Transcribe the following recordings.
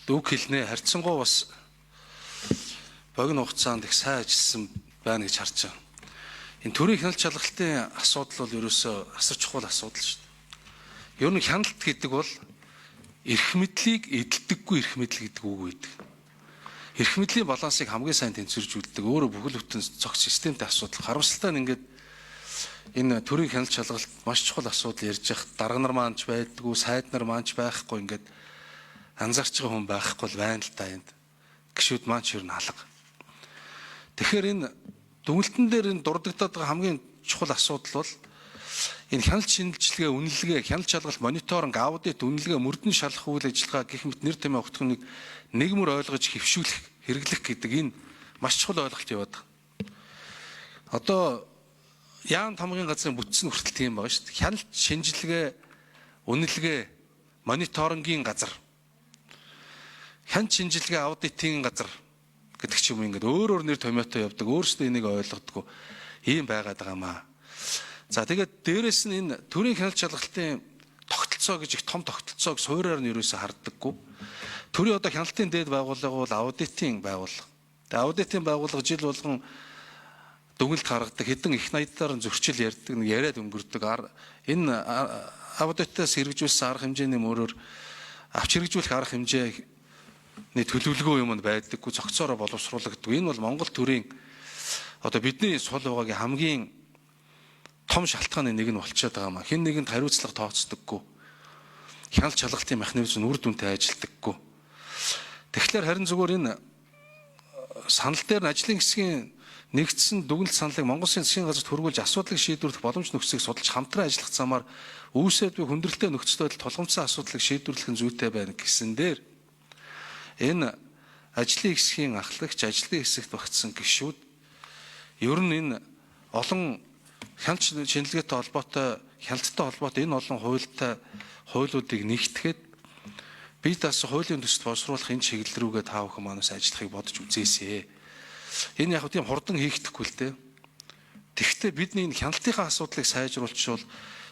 үг хэлнэ харьцангуй бас богино хугацаанд их сайн ажилласан байна гэж харж байна. Энэ төрийн хяналт шалгалтын асуудал бол ерөөсөө асар чухал асуудал шүү дээ. Ер нь хяналт гэдэг бол эрх мэдлийг эдэлдэггүй эрх мэдэл гэдэг үг байдаг. Эрх мэдлийн балансыг хамгийн сайн тэнцвэржүүлдэг өөрөө бүхэл бүтэн цогц системтэй асуудал. Харамсалтай нь ингээд энэ төрийн хяналт шалгалт маш чухал асуудал ярьж явах дарга нар маань ч байдгүй, сайд нар маань ч байхгүй ингээд анзаарч байгаа хүн байхгүй л байна л да энд. Гишүүд маань ч ер нь алга. Тэгэхээр энэ дүгнэлтэн дээр энэ дурддагдаад байгаа хамгийн чухал асуудал бол энэ хяналт шинжилгээ, үнэлгээ, хяналт шалгалт, мониторинг, аудит, үнэлгээ, мөрдөн шалгах үйл ажиллагаа гэх мэт нэр томьёо огтхоныг нэгмөр ойлгож хэвшүүлэх, хэрэглэх гэдэг энэ маш чухал ойлголт яваад байна. Одоо яам тамгын газрын бүтцэн хүртэл тийм байгаа шүү дээ. Хяналт шинжилгээ, үнэлгээ, мониторингийн газар, хяналт шинжилгээ, аудитын газар гэдэг ч юм ингээд өөр нэр томьёотой явдаг, өөрсдөө энийг ойлгодгүй ийм байгаад байгаамаа. За тэгээд дээрэс нь энэ төрийн хяналт шалгалтын тогтолцоо гэж их том тогтолцоог суурьаар нь ерөөсө харддаггүй. Төрийн одоо хяналтын дээд байгууллага бол аудитын байгууллага. Тэгээд аудитын байгууллага жил болгон дүгнэлт гаргадаг, хэдэн их найдаар нь зөрчил ярьдаг, яриад өнгөрдөг. Энэ аудитаас хэрэгжүүлсэн арга хэмжээний мөрөөр авч хэрэгжүүлэх арга хэмжээний төлөвлөгөө юм байдаггүй, цогцоороо боловсруулагддаг. Энэ бол Монгол төрийн одоо бидний сул байгаагийн хамгийн том шалтгааны нэг нь болчиход байгаа маа. Хэн нэгэнд хариуцлага тооцдоггүй. Хяналт шалгалтын механизм үр дүнтэй ажилдаггүй. Тэгэхээр харин зүгээр энэ санал дээр нь ажлын хэсгийн нэгдсэн дүгнэлт саналыг Монгол Улсын засгийн газарт хөргүүлж асуудлыг шийдвэрлэх боломж нөхцөлийг судалж хамтран ажиллах замаар үүсээд буй хүндрэлтэй нөхцөл байдал тулгамдсан асуудлыг шийдвэрлэх нь зүйтэй байна гэсэн дээр энэ ажлын хэсгийн ахлагч, ажлын хэсэгт багтсан гишүүд ер нь энэ олон хяналт шинжилгээтэй холбоотой, хяналттай холбоотой энэ олон хуулиудыг нэгтгэхэд бие даасан хуулийн төсөлд боловсруулах энэ чиглэл рүүгээ та бүхэн манаас ажиллахыг бодож үзээсэй. Энэ яг тийм хурдан хийгдэхгүй л дээ. Тэгэхдээ бидний энэ хяналтынхаа асуудлыг сайжруулчихвал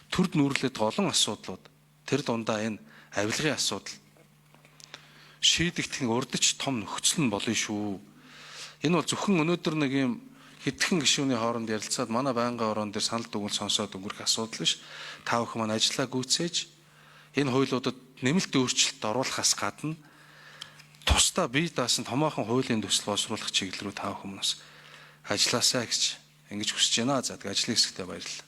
төрд нүүрлээд олон асуудлууд тэр дундаа энэ авилгын асуудал шийдэгдэх урдч том нөхцөл нь болно шүү. Энэ бол зөвхөн өнөөдөр нэг юм хэдхэн гишүүний хооронд ярилцаад манай байнгын орон дээр санал дүгнэлт сонсоод өнгөрөх асуудал биш. Та бүхэн маань ажиллаа гүйцээж энэ хуулиудад нэмэлт өөрчлөлт оруулахаас гадна тусдаа бие даасан томоохон хуулийн төсөл боловсруулах чиглэл рүү та бүхэн маань ажилласаа гэж ингэж хүсэж байна. За тэгээ ажлын хэсэгтээ баярлалаа.